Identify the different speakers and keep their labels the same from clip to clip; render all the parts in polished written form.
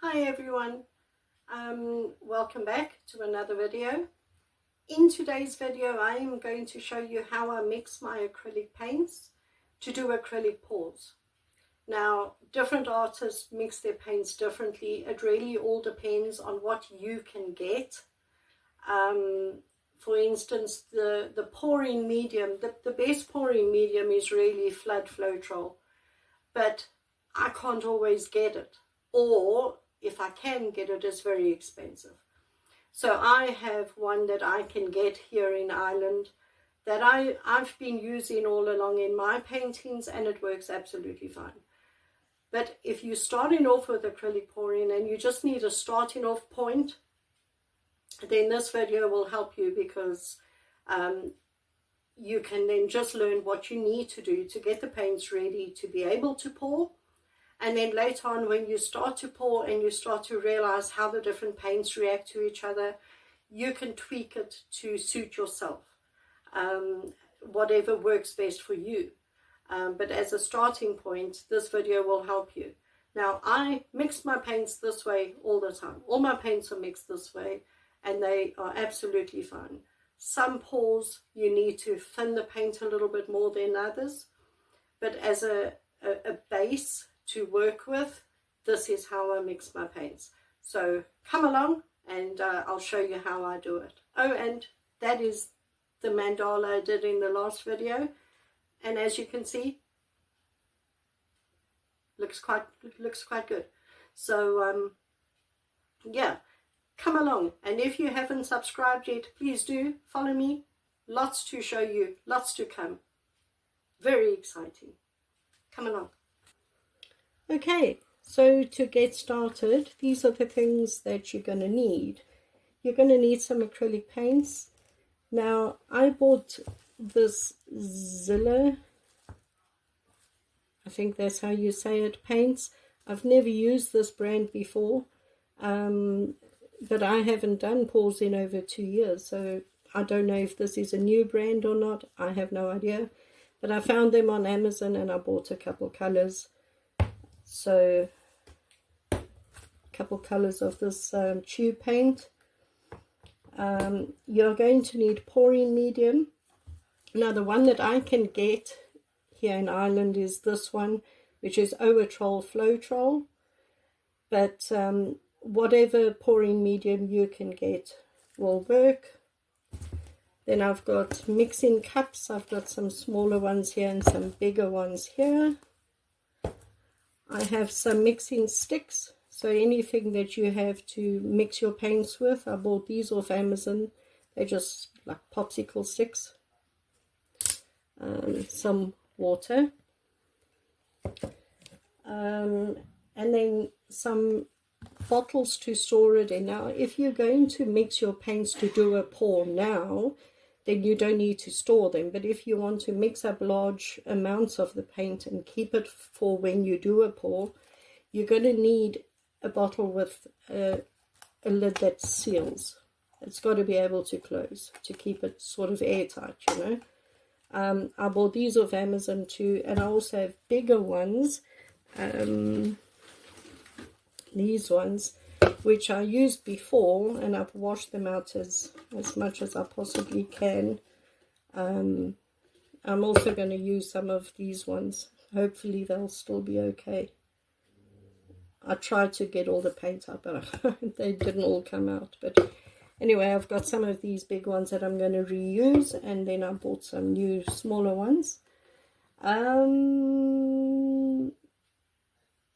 Speaker 1: Hi everyone, welcome back to another video. In today's video I am going to show you how I mix my acrylic paints to do acrylic pours. Now different artists mix their paints differently. It really all depends on what you can get. For instance, the pouring medium, the best pouring medium is really Flood Floetrol, but I can't always get it, or if I can get it, it's very expensive. So I have one that I can get here in Ireland that I've been using all along in my paintings, and it works absolutely fine. But if you're starting off with acrylic pouring and you just need a starting off point, then this video will help you, because you can then just learn what you need to do to get the paints ready to be able to pour. And then later on, when you start to pour and you start to realize how the different paints react to each other, you can tweak it to suit yourself, whatever works best for you. But as a starting point, this video will help you. Now, I mix my paints this way all the time. All my paints are mixed this way, and they are absolutely fine. Some pours, you need to thin the paint a little bit more than others. But as a base to work with, this is how I mix my paints. So come along and I'll show you how I do it. Oh, and that is the mandala I did in the last video, and as you can see, looks quite good. So yeah, come along, and if you haven't subscribed yet, please do follow me. Lots to show you, lots to come. Very exciting. Come along. Okay, so to get started, these are the things that you're going to need. You're going to need some acrylic paints. Now, I bought this Zilla, I think that's how you say it, paints. I've never used this brand before, but I haven't done pours in over 2 years, so I don't know if this is a new brand or not. I have no idea, but I found them on Amazon and I bought a couple colors. So a couple colors of this tube paint. You're going to need pouring medium. Now the one that I can get here in Ireland is this one, which is Acrylic Floetrol, but whatever pouring medium you can get will work. Then I've got mixing cups. I've got some smaller ones here and some bigger ones here. I have some mixing sticks, so anything that you have to mix your paints with. I bought these off Amazon. They're just like popsicle sticks. Some water. And then some bottles to store it in. Now, if you're going to mix your paints to do a pour now, then you don't need to store them. But if you want to mix up large amounts of the paint and keep it for when you do a pour, you're going to need a bottle with a lid that seals. It's got to be able to close to keep it sort of airtight, you know. I bought these off Amazon too, and I also have bigger ones, these ones, which I used before, and I've washed them out as much as I possibly can. I'm also going to use some of these ones. Hopefully they'll still be okay. I tried to get all the paint up, but they didn't all come out. But anyway, I've got some of these big ones that I'm going to reuse, and then I bought some new smaller ones.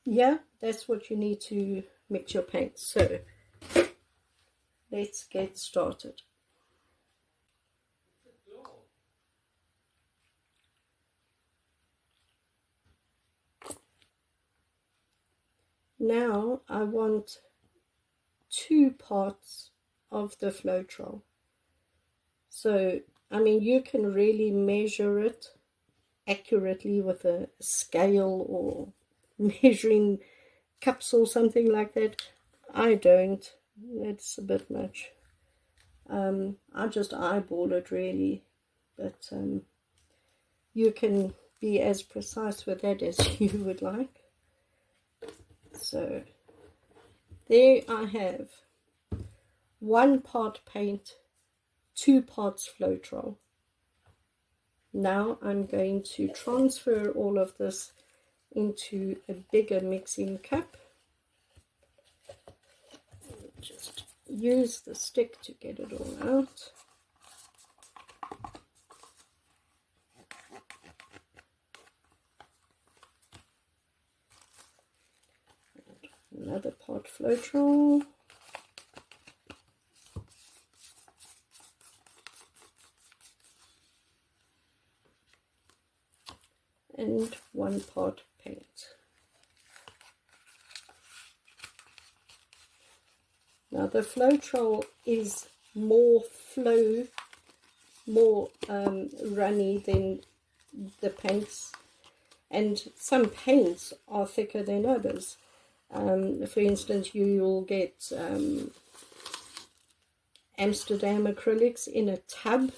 Speaker 1: Yeah, that's what you need to mix your paints. So let's get started. Now I want 2 parts of the Floetrol. So I mean, you can really measure it accurately with a scale or measuring cups or something like that. I don't. It's a bit much. I just eyeball it really, but you can be as precise with that as you would like. So There I have 1 part paint, 2 parts Floetrol. Now I'm going to transfer all of this into a bigger mixing cup. Just use the stick to get it all out. Another part Floetrol. And 1 part paint. Now the Floetrol is more runny than the paints, and some paints are thicker than others. For instance, you'll get Amsterdam acrylics in a tub.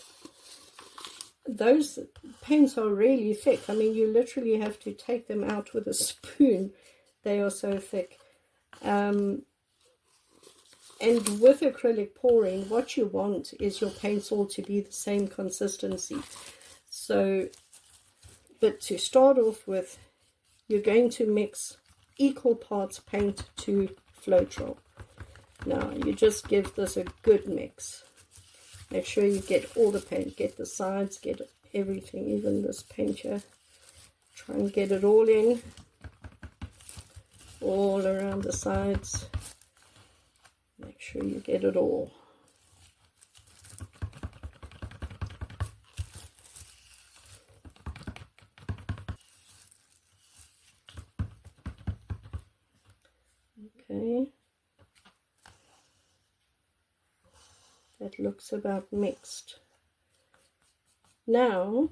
Speaker 1: Those paints are really thick. I mean, you literally have to take them out with a spoon. They are so thick. And with acrylic pouring, what you want is your paints all to be the same consistency. So, but to start off with, you're going to mix equal parts paint to Floetrol. Now, you just give this a good mix. Make sure you get all the paint, get the sides, get everything, even this paint here. Try and get it all in, all around the sides. Make sure you get it all. Okay. That looks about mixed. Now,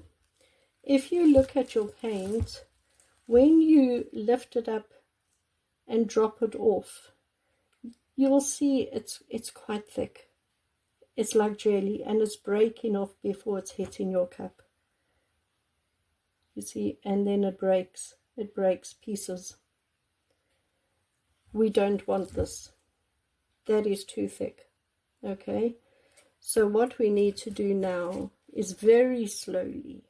Speaker 1: if you look at your paint, when you lift it up and drop it off, you will see it's quite thick. It's like jelly, and it's breaking off before it's hitting your cup. You see, and then it breaks pieces. We don't want this. That is too thick. Okay? So what we need to do now is very slowly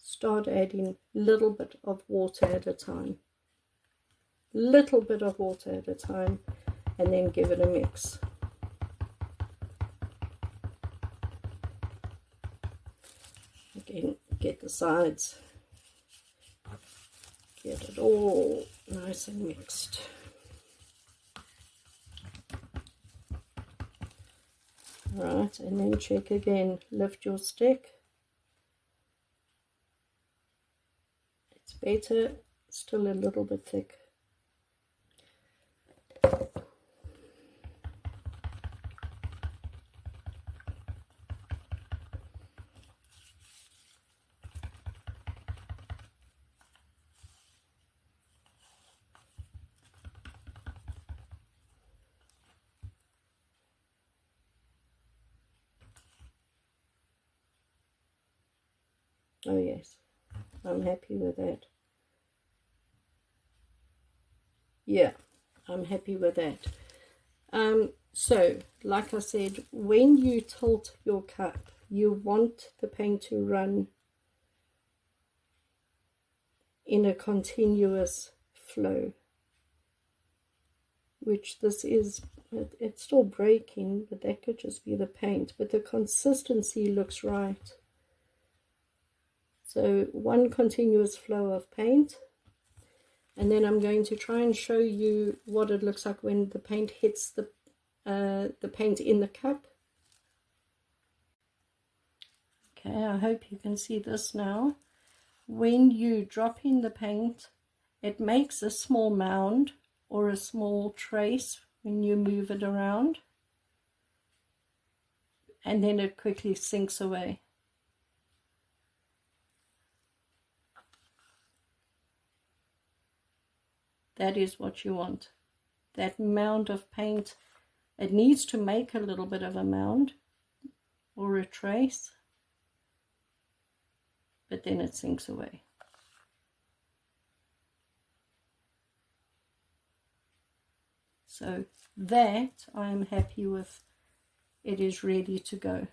Speaker 1: start adding little bit of water at a time. Little bit of water at a time, and then give it a mix. Again, get the sides. Get it all nice and mixed. Right, and then check again. Lift your stick. It's better, still a little bit thick. Oh yes, I'm happy with that. Yeah, I'm happy with that. So, like I said, when you tilt your cup, you want the paint to run in a continuous flow, which this is. It's still breaking, but that could just be the paint, but the consistency looks right. So one continuous flow of paint, and then I'm going to try and show you what it looks like when the paint hits the paint in the cup. Okay, I hope you can see this now. When you drop in the paint, it makes a small mound or a small trace when you move it around, and then it quickly sinks away. That is what you want. That mound of paint, it needs to make a little bit of a mound or a trace, but then it sinks away. So that I am happy with. It is ready to go.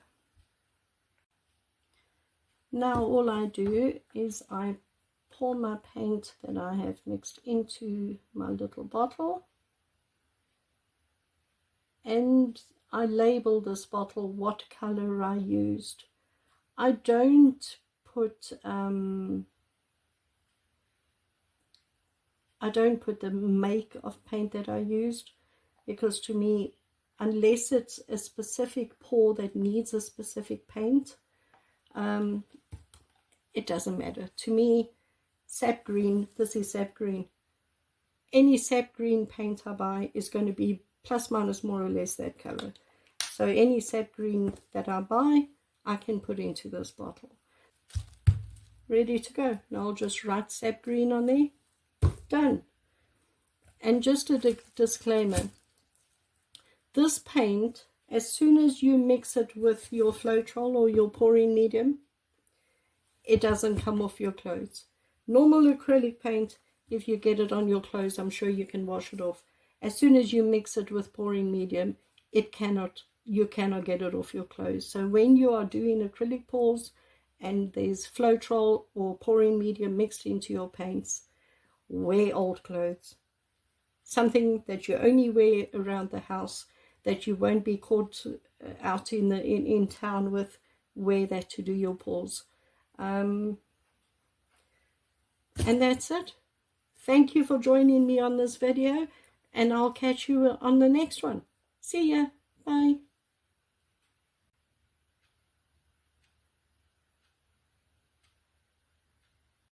Speaker 1: Now all I do is I pour my paint that I have mixed into my little bottle, and I label this bottle what color I used. I don't put the make of paint that I used, because to me, unless it's a specific pour that needs a specific paint, it doesn't matter. To me, sap green, this is sap green. Any sap green paint I buy is going to be plus minus more or less that color. So any sap green that I buy, I can put into this bottle. Ready to go. Now I'll just write sap green on there. Done. And just a disclaimer. This paint, as soon as you mix it with your Floetrol or your pouring medium, it doesn't come off your clothes. Normal acrylic paint, if you get it on your clothes, I'm sure you can wash it off. As soon as you mix it with pouring medium, you cannot get it off your clothes. So when you are doing acrylic pours and there's Floetrol or pouring medium mixed into your paints, wear old clothes. Something that you only wear around the house, that you won't be caught out in town with, wear that to do your pours. And that's it. Thank you for joining me on this video, and I'll catch you on the next one. See ya. Bye.